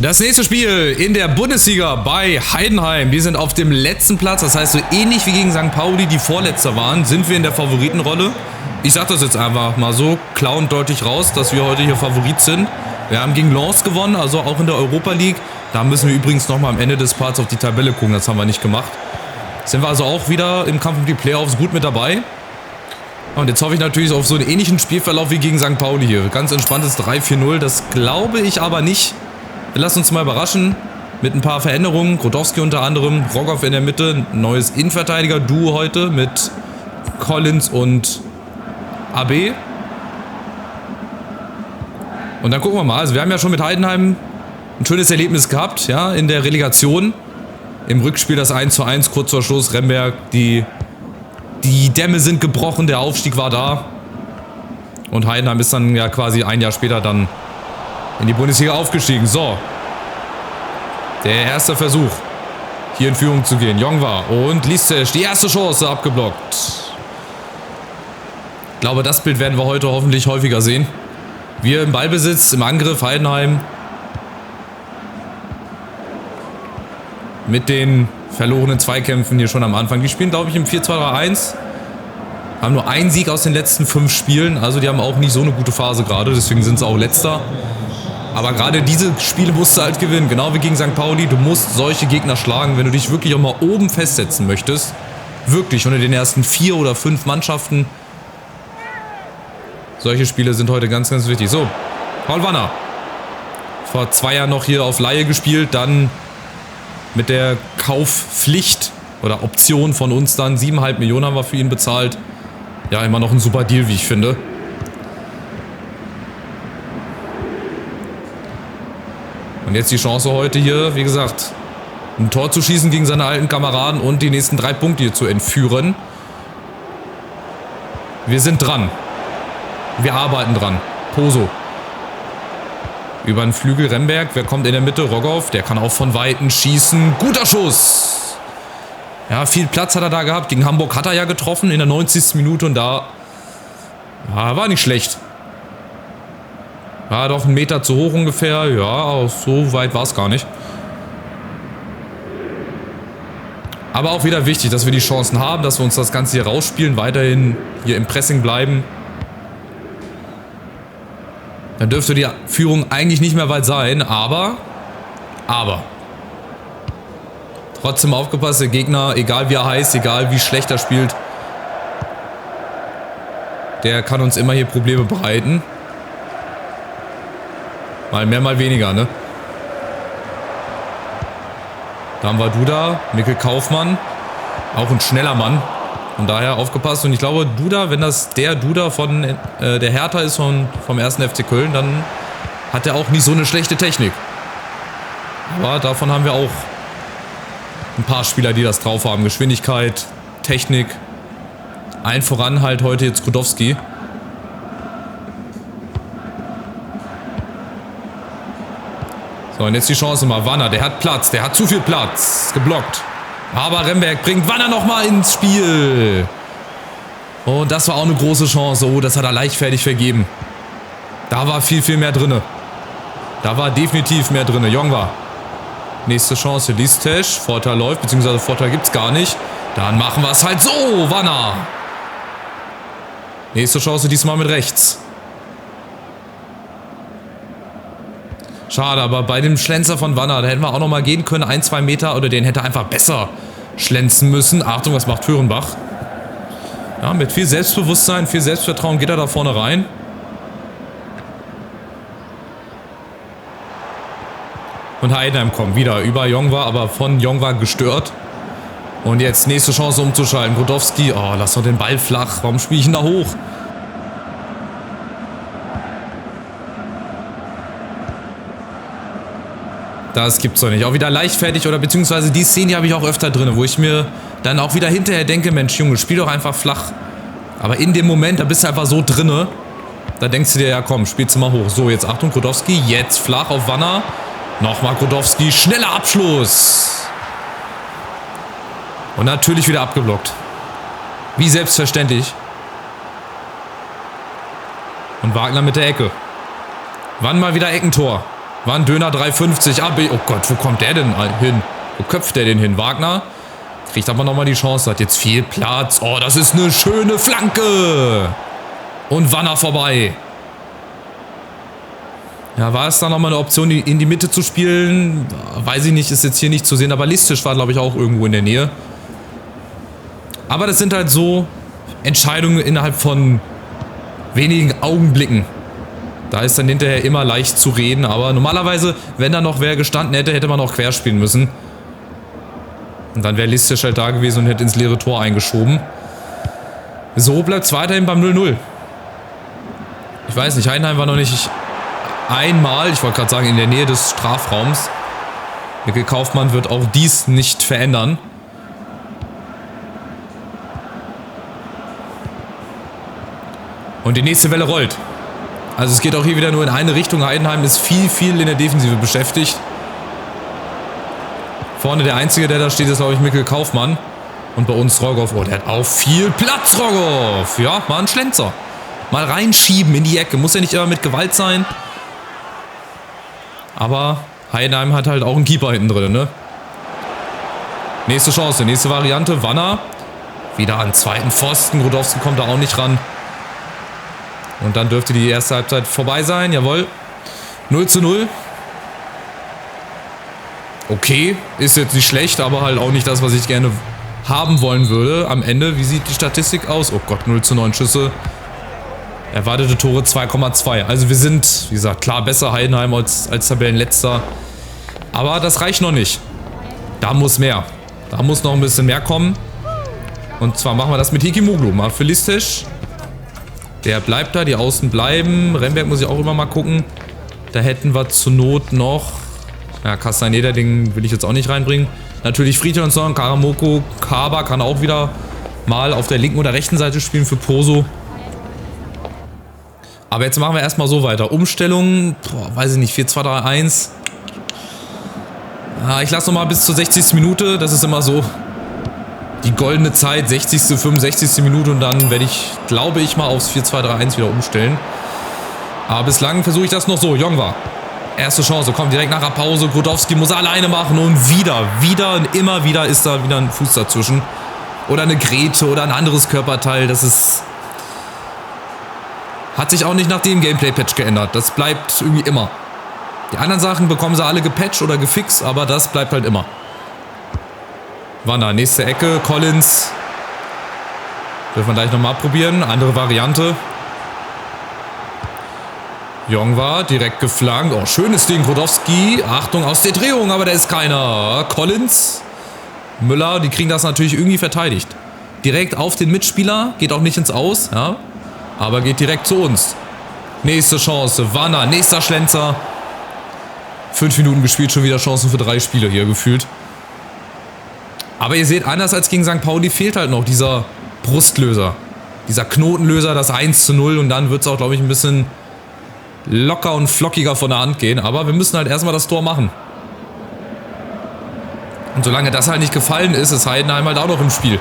Das nächste Spiel in der Bundesliga bei Heidenheim. Wir sind auf dem letzten Platz. Das heißt, so ähnlich wie gegen St. Pauli, die Vorletzter waren, sind wir in der Favoritenrolle. Ich sag das jetzt einfach mal so klar und deutlich raus, dass wir heute hier Favorit sind. Wir haben gegen Lens gewonnen, also auch in der Europa League. Da müssen wir übrigens nochmal am Ende des Parts auf die Tabelle gucken. Das haben wir nicht gemacht. Sind wir also auch wieder im Kampf um die Playoffs gut mit dabei. Und jetzt hoffe ich natürlich auf so einen ähnlichen Spielverlauf wie gegen St. Pauli hier. Ganz entspanntes 3-4-0. Das glaube ich aber nicht. Wir lassen uns mal überraschen mit ein paar Veränderungen. Grodowski unter anderem, Rogoff in der Mitte. Neues Innenverteidiger-Duo heute mit Collins und AB. Und dann gucken wir mal. Also wir haben ja schon mit Heidenheim ein schönes Erlebnis gehabt, ja, in der Relegation. Im Rückspiel das 1:1, kurz vor Schluss. Remberg, die Dämme sind gebrochen, der Aufstieg war da. Und Heidenheim ist dann ja quasi ein Jahr später dann in die Bundesliga aufgestiegen. So. Der erste Versuch, hier in Führung zu gehen. Jongwa und Listesch, die erste Chance abgeblockt. Ich glaube, das Bild werden wir heute hoffentlich häufiger sehen. Wir im Ballbesitz, im Angriff, Heidenheim. Mit den verlorenen Zweikämpfen hier schon am Anfang. Die spielen, glaube ich, im 4-2-3-1. Haben nur einen Sieg aus den letzten 5 Spielen. Also die haben auch nicht so eine gute Phase gerade. Deswegen sind sie auch Letzter. Aber gerade diese Spiele musst du halt gewinnen. Genau wie gegen St. Pauli. Du musst solche Gegner schlagen, wenn du dich wirklich auch mal oben festsetzen möchtest. Wirklich unter den ersten 4 oder 5 Mannschaften. Solche Spiele sind heute ganz, ganz wichtig. So, Paul Wanner. Vor 2 Jahren noch hier auf Leihe gespielt. Dann mit der Kaufpflicht oder Option von uns dann 7,5 Millionen haben wir für ihn bezahlt. Ja, immer noch ein super Deal, wie ich finde. Und jetzt die Chance heute hier, wie gesagt, ein Tor zu schießen gegen seine alten Kameraden und die nächsten 3 Punkte hier zu entführen. Wir sind dran. Wir arbeiten dran. Poso. Über den Flügel Remberg. Wer kommt in der Mitte? Rogoff. Der kann auch von Weitem schießen. Guter Schuss. Ja, viel Platz hat er da gehabt. Gegen Hamburg hat er ja getroffen in der 90. Minute und da war nicht schlecht. War doch 1 Meter zu hoch ungefähr. Ja, so weit war es gar nicht. Aber auch wieder wichtig, dass wir die Chancen haben, dass wir uns das Ganze hier rausspielen, weiterhin hier im Pressing bleiben. Dann dürfte die Führung eigentlich nicht mehr weit sein, aber trotzdem aufgepasst, der Gegner, egal wie er heißt, egal wie schlecht er spielt, der kann uns immer hier Probleme bereiten. Mal mehr, mal weniger, ne? Da haben wir Duda, Mikkel Kaufmann, auch ein schneller Mann. Von daher aufgepasst. Und ich glaube, Duda, wenn das der Duda von der Hertha ist vom 1. FC Köln, dann hat er auch nicht so eine schlechte Technik. Aber davon haben wir auch ein paar Spieler, die das drauf haben. Geschwindigkeit, Technik. Allen voran halt heute jetzt Grodowski. So, und jetzt die Chance mal. Wanner, der hat Platz, der hat zu viel Platz. Geblockt. Aber Remberg bringt Wanner nochmal ins Spiel. Und das war auch eine große Chance. Oh, das hat er leichtfertig vergeben. Da war viel, viel mehr drin. Da war definitiv mehr drin. Jongwa. Nächste Chance. Listesch. Vorteil läuft, beziehungsweise Vorteil gibt es gar nicht. Dann machen wir es halt so. Wanner. Nächste Chance diesmal mit rechts. Schade, aber bei dem Schlenzer von Wanner, da hätten wir auch noch mal gehen können, 1-2 Meter, oder den hätte er einfach besser schlenzen müssen. Achtung, was macht Föhrenbach? Ja, mit viel Selbstbewusstsein, viel Selbstvertrauen geht er da vorne rein. Und Heidenheim kommt wieder über Jongwa, aber von Jongwa gestört. Und jetzt nächste Chance umzuschalten. Grodowski, oh, lass doch den Ball flach. Warum spiele ich ihn da hoch? Das gibt's doch nicht. Auch wieder leichtfertig oder beziehungsweise die Szene habe ich auch öfter drin, wo ich mir dann auch wieder hinterher denke, Mensch Junge, spiel doch einfach flach. Aber in dem Moment, da bist du einfach so drinne, da denkst du dir, ja komm, spielst du mal hoch. So, jetzt Achtung, Grodowski, jetzt flach auf Wanner. Nochmal Grodowski, schneller Abschluss. Und natürlich wieder abgeblockt. Wie selbstverständlich. Und Wagner mit der Ecke. Wann mal wieder Eckentor. War ein Döner 3,50. Oh Gott, wo kommt der denn hin? Wo köpft der denn hin? Wagner kriegt aber nochmal die Chance. Hat jetzt viel Platz. Oh, das ist eine schöne Flanke. Und Wanner vorbei. Ja, war es da nochmal eine Option, in die Mitte zu spielen? Weiß ich nicht, ist jetzt hier nicht zu sehen. Aber Listisch war, glaube ich, auch irgendwo in der Nähe. Aber das sind halt so Entscheidungen innerhalb von wenigen Augenblicken. Da ist dann hinterher immer leicht zu reden, aber normalerweise, wenn da noch wer gestanden hätte, hätte man auch quer spielen müssen. Und dann wäre Listisch halt da gewesen und hätte ins leere Tor eingeschoben. So bleibt es weiterhin beim 0-0. Ich weiß nicht, Heidenheim war noch nicht einmal, ich wollte gerade sagen, in der Nähe des Strafraums. Mikkel Kaufmann wird auch dies nicht verändern. Und die nächste Welle rollt. Also es geht auch hier wieder nur in eine Richtung. Heidenheim ist viel in der Defensive beschäftigt. Vorne der Einzige, der da steht, ist, glaube ich, Mikkel Kaufmann. Und bei uns Rogoff. Oh, der hat auch viel Platz, Rogoff. Ja, mal ein Schlenzer. Mal reinschieben in die Ecke. Muss ja nicht immer mit Gewalt sein. Aber Heidenheim hat halt auch einen Keeper hinten drin, ne? Nächste Chance, nächste Variante. Wanner. Wieder an zweiten Pfosten. Grudowski kommt da auch nicht ran. Und dann dürfte die erste Halbzeit vorbei sein. Jawohl. 0:0. Okay, ist jetzt nicht schlecht, aber halt auch nicht das, was ich gerne haben wollen würde. Am Ende, wie sieht die Statistik aus? Oh Gott, 0:9 Schüsse. Erwartete Tore 2,2. Also wir sind, wie gesagt, klar besser Heidenheim als Tabellenletzter. Aber das reicht noch nicht. Da muss mehr. Da muss noch ein bisschen mehr kommen. Und zwar machen wir das mit Hikimoglu. Mal für Listisch. Der bleibt da, die Außen bleiben. Remberg muss ich auch immer mal gucken. Da hätten wir zur Not noch... Ja, Castaneda, den will ich jetzt auch nicht reinbringen. Natürlich Friedrichsson, Karamoko, Kaba kann auch wieder mal auf der linken oder rechten Seite spielen für Poso. Aber jetzt machen wir erstmal so weiter. Umstellung, weiß ich nicht, 4-2-3-1. Ich lasse nochmal bis zur 60. Minute. Das ist immer so die goldene Zeit, 60., 65. Minute. Und dann werde ich, glaube ich, mal aufs 4-2-3-1 wieder umstellen. Aber bislang versuche ich das noch so. Jongwa. Erste Chance, kommt direkt nach der Pause. Grudowski muss alleine machen und wieder und immer wieder ist da wieder ein Fuß dazwischen. Oder eine Grätsche oder ein anderes Körperteil. Das ist... Hat sich auch nicht nach dem Gameplay-Patch geändert. Das bleibt irgendwie immer. Die anderen Sachen bekommen sie alle gepatcht oder gefixt, aber das bleibt halt immer. Wanner, nächste Ecke, Collins. Dürfen wir gleich nochmal probieren. Andere Variante. Jongwa, direkt geflankt. Oh, schönes Ding, Grudowski. Achtung, aus der Drehung, aber da ist keiner. Collins, Müller, die kriegen das natürlich irgendwie verteidigt. Direkt auf den Mitspieler, geht auch nicht ins Aus, ja. Aber geht direkt zu uns. Nächste Chance, Wanner, nächster Schlenzer. 5 Minuten gespielt, schon wieder Chancen für 3 Spiele hier gefühlt. Aber ihr seht, anders als gegen St. Pauli fehlt halt noch dieser Brustlöser. Dieser Knotenlöser, das 1:0 und dann wird es auch, glaube ich, ein bisschen locker und flockiger von der Hand gehen. Aber wir müssen halt erstmal das Tor machen. Und solange das halt nicht gefallen ist, ist Heidenheim halt auch noch im Spiel.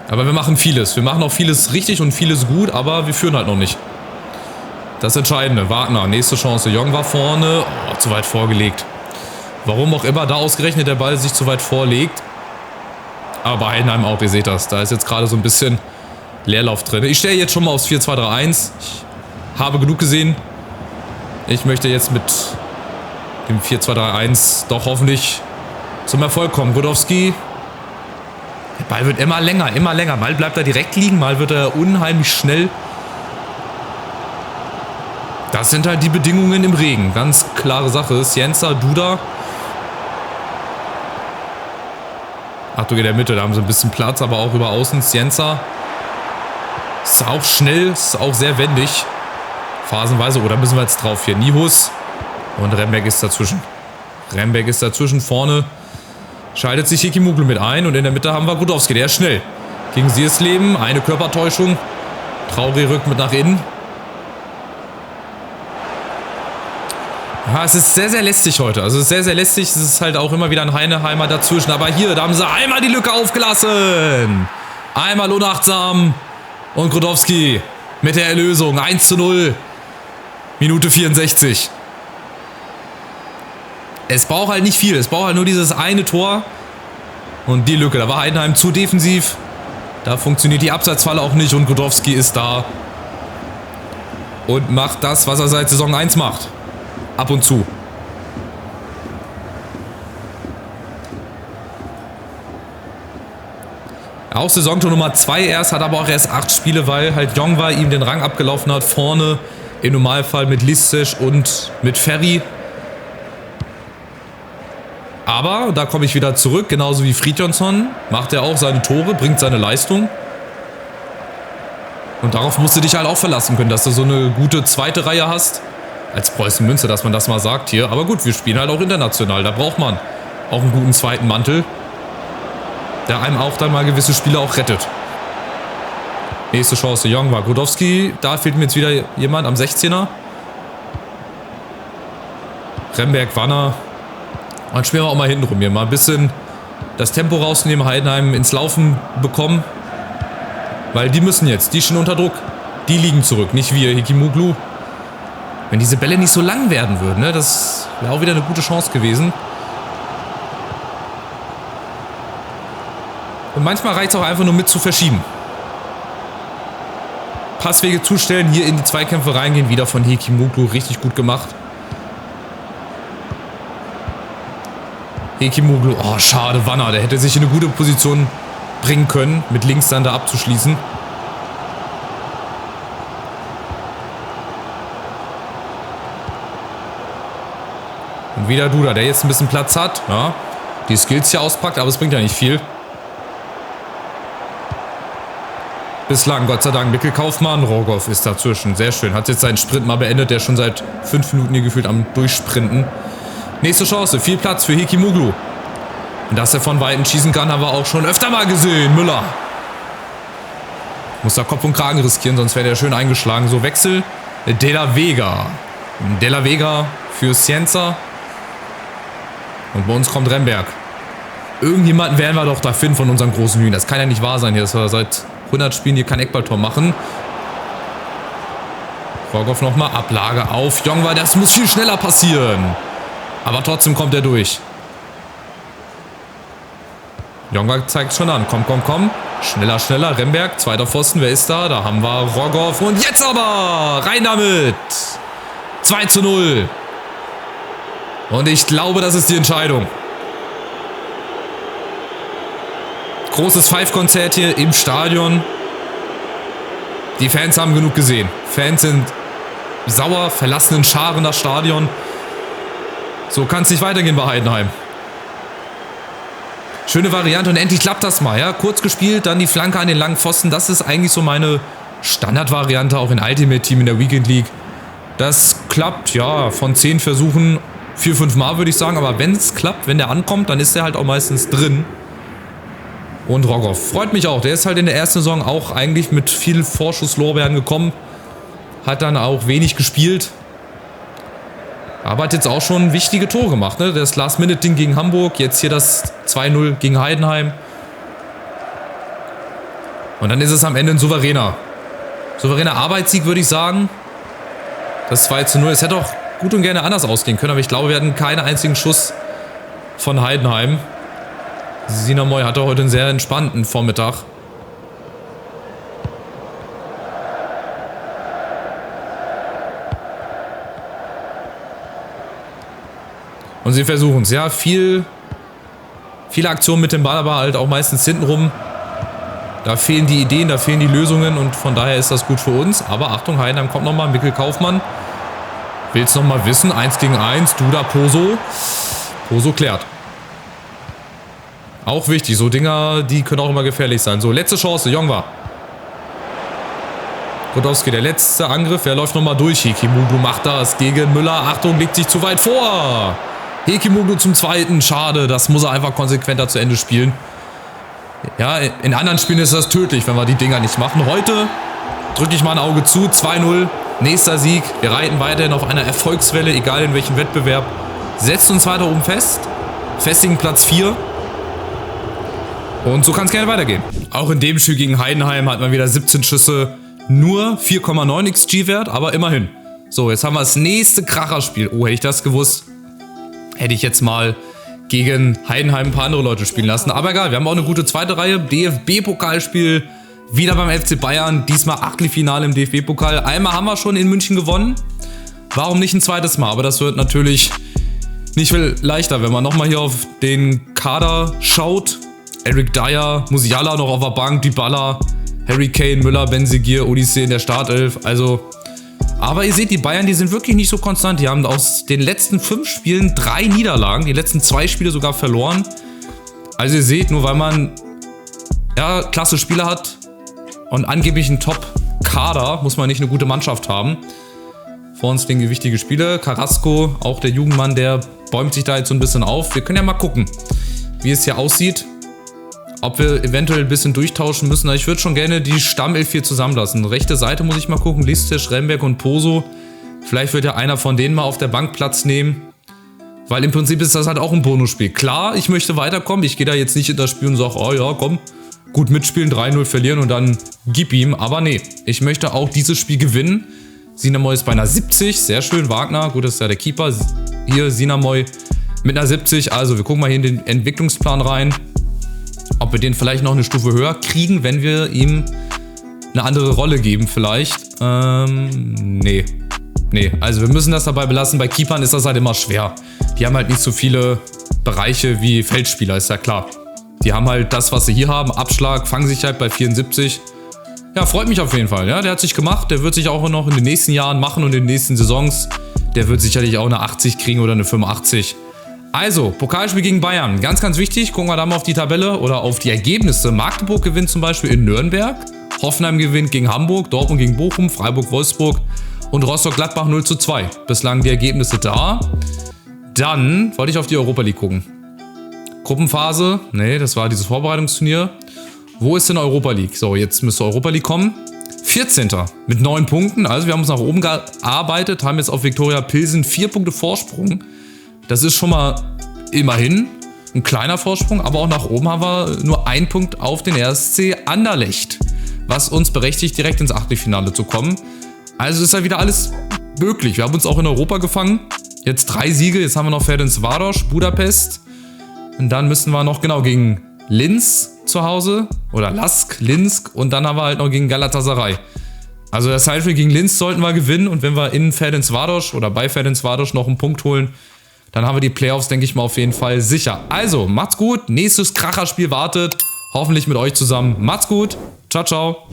Aber wir machen vieles. Wir machen auch vieles richtig und vieles gut, aber wir führen halt noch nicht. Das Entscheidende. Wagner, nächste Chance. Jongwa vorne. Oh, zu weit vorgelegt. Warum auch immer da ausgerechnet der Ball sich zu weit vorlegt. Aber bei Heidenheim auch, ihr seht das. Da ist jetzt gerade so ein bisschen Leerlauf drin. Ich stelle jetzt schon mal aufs 4-2-3-1. Ich habe genug gesehen. Ich möchte jetzt mit dem 4-2-3-1 doch hoffentlich zum Erfolg kommen. Grudowski. Der Ball wird immer länger, immer länger. Mal bleibt er direkt liegen, mal wird er unheimlich schnell. Das sind halt die Bedingungen im Regen. Ganz klare Sache. Sienza, Duda. Achtung, in der Mitte, da haben sie ein bisschen Platz, aber auch über außen. Sienza. Ist auch schnell, ist auch sehr wendig. Phasenweise, oder müssen wir jetzt drauf hier? Nihus. Und Remberg ist dazwischen. Remberg ist dazwischen, vorne. Schaltet sich Hikimoglu mit ein und in der Mitte haben wir Grudowski, der ist schnell. Gegen Siersleben, eine Körpertäuschung. Traoré rückt mit nach innen. Ja, es ist sehr, sehr lästig heute. Also es ist sehr, sehr lästig. Es ist halt auch immer wieder ein Heidenheimer dazwischen. Aber hier, da haben sie einmal die Lücke aufgelassen. Einmal unachtsam. Und Grudowski mit der Erlösung. 1:0. Minute 64. Es braucht halt nicht viel. Es braucht halt nur dieses eine Tor. Und die Lücke. Da war Heidenheim zu defensiv. Da funktioniert die Abseitsfalle auch nicht. Und Godowski ist da. Und macht das, was er seit Saison 1 macht. Ab und zu. Auch Saisontor Nummer 2 erst. Hat aber auch erst 8 Spiele, weil halt Jongwa ihm den Rang abgelaufen hat. Vorne im Normalfall mit Listic und mit Ferry. Aber da komme ich wieder zurück. Genauso wie Fridjonsson. Macht er auch seine Tore. Bringt seine Leistung. Und darauf musst du dich halt auch verlassen können, dass du so eine gute zweite Reihe hast. Als Preußen Münster, dass man das mal sagt hier. Aber gut, wir spielen halt auch international. Da braucht man auch einen guten zweiten Mantel, der einem auch dann mal gewisse Spiele auch rettet. Nächste Chance, Jongwa. Godowski, da fehlt mir jetzt wieder jemand am 16er. Remberg, Wanner. Und spielen wir auch mal hinten rum hier. Mal ein bisschen das Tempo rausnehmen, Heidenheim ins Laufen bekommen. Weil die müssen jetzt, die stehen unter Druck. Die liegen zurück, nicht wir, Hikimoglu. Wenn diese Bälle nicht so lang werden würden, ne, das wäre auch wieder eine gute Chance gewesen. Und manchmal reicht es auch einfach nur mit zu verschieben. Passwege zustellen, hier in die Zweikämpfe reingehen. Wieder von Hikimoglu, richtig gut gemacht. Hikimoglu, oh schade, Wanner, der hätte sich in eine gute Position bringen können, mit links dann da abzuschließen. Und wieder Duda, der jetzt ein bisschen Platz hat. Ja, die Skills hier auspackt, aber es bringt ja nicht viel. Bislang, Gott sei Dank, Mikkel Kaufmann. Rogoff ist dazwischen. Sehr schön. Hat jetzt seinen Sprint mal beendet. Der ist schon seit 5 Minuten hier gefühlt am Durchsprinten. Nächste Chance. Viel Platz für Hikimoglu. Und dass er von Weitem schießen kann, haben wir auch schon öfter mal gesehen. Müller. Muss da Kopf und Kragen riskieren, sonst wäre der schön eingeschlagen. So, Wechsel. De La Vega. De La Vega für Cienza. Und bei uns kommt Remberg. Irgendjemanden werden wir doch da finden von unseren großen Hühnern. Das kann ja nicht wahr sein hier, dass wir seit 100 Spielen hier kein Eckballtor machen. Rogoff nochmal. Ablage auf Jongwa. Das muss viel schneller passieren. Aber trotzdem kommt er durch. Jongwa zeigt schon an. Komm, komm, komm. Schneller, schneller. Remberg, zweiter Pfosten. Wer ist da? Da haben wir Rogoff. Und jetzt aber! Rein damit! 2:0. Und ich glaube, das ist die Entscheidung. Großes Five-Konzert hier im Stadion. Die Fans haben genug gesehen. Fans sind sauer, verlassen in Scharen das Stadion. So kann es nicht weitergehen bei Heidenheim. Schöne Variante und endlich klappt das mal. Ja? Kurz gespielt, dann die Flanke an den langen Pfosten. Das ist eigentlich so meine Standardvariante auch in Ultimate Team in der Weekend League. Das klappt, ja, von 10 Versuchen 4-5 Mal würde ich sagen. Aber wenn es klappt, wenn der ankommt, dann ist er halt auch meistens drin. Und Rogoff freut mich auch. Der ist halt in der ersten Saison auch eigentlich mit viel Vorschusslorbeeren gekommen. Hat dann auch wenig gespielt. Aber hat jetzt auch schon wichtige Tore gemacht. Ne? Das Last-Minute-Ding gegen Hamburg. Jetzt hier das 2:0 gegen Heidenheim. Und dann ist es am Ende ein souveräner Arbeitssieg, würde ich sagen. Das 2:0. Es hätte auch gut und gerne anders ausgehen können. Aber ich glaube, wir hatten keinen einzigen Schuss von Heidenheim. Sinamoy hatte heute einen sehr entspannten Vormittag. Und sie versuchen es, ja, viele Aktionen mit dem Ball, aber halt auch meistens hintenrum. Da fehlen die Ideen, da fehlen die Lösungen und von daher ist das gut für uns. Aber Achtung, Heidenheim kommt nochmal, Mikkel Kaufmann. Will es nochmal wissen, 1 gegen 1, Duda, Poso. Poso klärt. Auch wichtig, so Dinger, die können auch immer gefährlich sein. So, letzte Chance, Jongwa. Godowski, der letzte Angriff, wer läuft nochmal durch? Hikimoglu macht das gegen Müller. Achtung, legt sich zu weit vor. Hikimoglu zum zweiten, schade, das muss er einfach konsequenter zu Ende spielen. Ja, in anderen Spielen ist das tödlich, wenn wir die Dinger nicht machen. Heute drücke ich mal ein Auge zu, 2:0, nächster Sieg. Wir reiten weiterhin auf einer Erfolgswelle, egal in welchem Wettbewerb. Setzt uns weiter oben fest, festigen Platz 4. Und so kann es gerne weitergehen. Auch in dem Spiel gegen Heidenheim hat man wieder 17 Schüsse, nur 4,9 XG-Wert, aber immerhin. So, jetzt haben wir das nächste Kracherspiel. Oh, hätte ich das gewusst, hätte ich jetzt mal gegen Heidenheim ein paar andere Leute spielen lassen. Aber egal, wir haben auch eine gute zweite Reihe. DFB-Pokalspiel, wieder beim FC Bayern. Diesmal Achtelfinale im DFB-Pokal. Einmal haben wir schon in München gewonnen. Warum nicht ein zweites Mal? Aber das wird natürlich nicht viel leichter, wenn man nochmal hier auf den Kader schaut. Eric Dyer, Musiala noch auf der Bank, Dybala, Harry Kane, Müller, Benzegir, Odyssee in der Startelf. Also, aber ihr seht, die Bayern, die sind wirklich nicht so konstant. Die haben aus den letzten 5 Spielen 3 Niederlagen, die letzten 2 Spiele sogar verloren. Also ihr seht, nur weil man ja klasse Spieler hat und angeblich einen Top-Kader, muss man nicht eine gute Mannschaft haben. Vor uns liegen wichtige Spiele. Carrasco, auch der Jugendmann, der bäumt sich da jetzt so ein bisschen auf. Wir können ja mal gucken, wie es hier aussieht. Ob wir eventuell ein bisschen durchtauschen müssen. Ich würde schon gerne die Stammelf hier zusammenlassen. Rechte Seite muss ich mal gucken. Listisch, Remberg und Poso. Vielleicht wird ja einer von denen mal auf der Bank Platz nehmen. Weil im Prinzip ist das halt auch ein Bonusspiel. Klar, ich möchte weiterkommen. Ich gehe da jetzt nicht in das Spiel und sage, oh ja, komm, gut mitspielen, 3-0 verlieren und dann gib ihm. Aber nee, ich möchte auch dieses Spiel gewinnen. Sinamoy ist bei einer 70, sehr schön. Wagner, gut, das ist ja der Keeper. Hier Sinamoy mit einer 70. Also wir gucken mal hier in den Entwicklungsplan rein, ob wir den vielleicht noch eine Stufe höher kriegen, wenn wir ihm eine andere Rolle geben vielleicht. Nee, also wir müssen das dabei belassen. Bei Keepern ist das halt immer schwer. Die haben halt nicht so viele Bereiche wie Feldspieler, ist ja klar. Die haben halt das, was sie hier haben, Abschlag, Fangsicherheit bei 74. Ja, freut mich auf jeden Fall. Ja, der hat sich gemacht. Der wird sich auch noch in den nächsten Jahren machen und in den nächsten Saisons. Der wird sicherlich auch eine 80 kriegen oder eine 85. Also, Pokalspiel gegen Bayern. Ganz, ganz wichtig. Gucken wir da mal auf die Tabelle oder auf die Ergebnisse. Magdeburg gewinnt zum Beispiel in Nürnberg. Hoffenheim gewinnt gegen Hamburg. Dortmund gegen Bochum. Freiburg, Wolfsburg. Und Rostock-Gladbach 0:2. Bislang die Ergebnisse da. Dann wollte ich auf die Europa League gucken. Gruppenphase. Nee, das war dieses Vorbereitungsturnier. Wo ist denn Europa League? So, jetzt müsste Europa League kommen. 14. mit 9 Punkten. Also wir haben uns nach oben gearbeitet, haben jetzt auf Viktoria Pilsen 4 Punkte Vorsprung. Das ist schon mal immerhin ein kleiner Vorsprung, aber auch nach oben haben wir nur 1 Punkt auf den RSC Anderlecht, was uns berechtigt, direkt ins Achtelfinale zu kommen. Also ist ja wieder alles möglich. Wir haben uns auch in Europa gefangen. Jetzt 3 Siege, jetzt haben wir noch Ferencváros, Budapest. Und dann müssen wir noch genau gegen Linz zu Hause oder Lask, Linz und dann haben wir halt noch gegen Galatasaray. Also das Heimspiel gegen Linz sollten wir gewinnen und wenn wir in Ferencváros oder bei Ferencváros noch einen Punkt holen, dann haben wir die Playoffs, denke ich mal, auf jeden Fall sicher. Also, macht's gut, nächstes Kracherspiel wartet, hoffentlich mit euch zusammen. Macht's gut, ciao, ciao.